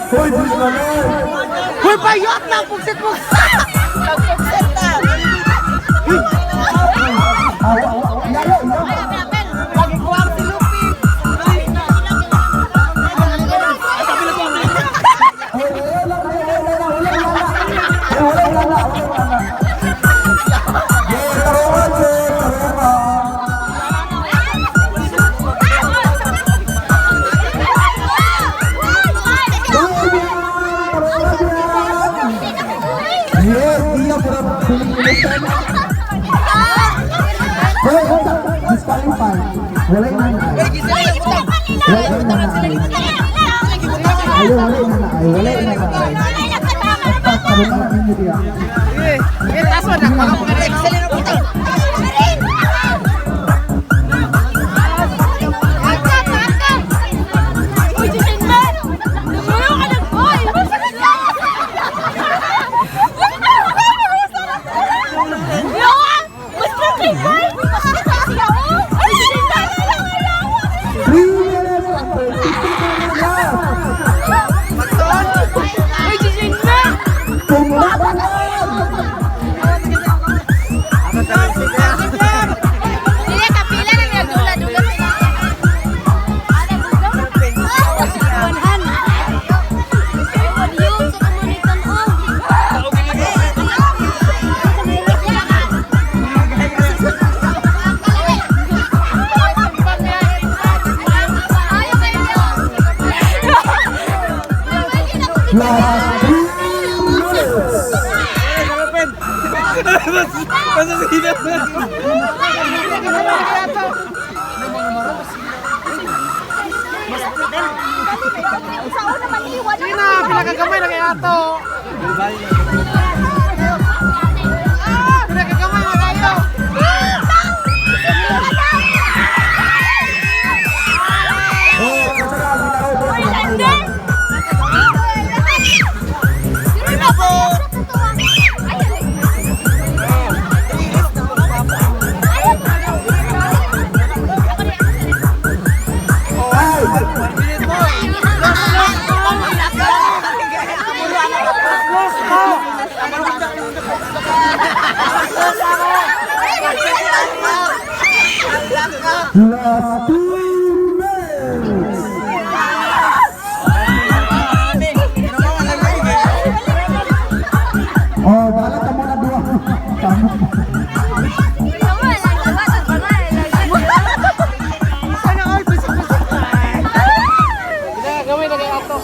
Hoy, bis naman! Hoy, bayot na! Pugsit-pugsit! Pugsit na! Lagi ko ang si Lupi! Walay na na ay. Walay na na ay. Ayo, walay na na ay. Walay na na ay. Apat, kabutaan ninyo diya. Taso na, excel na po tayo. Sina, pinakagamay na kaya ito. Pinakagamay na kayo. Last 2 minutes. Oh, bala ka muna dua. Sana all bisik-bisik. Gamay na kaya ito.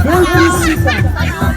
30 seconds.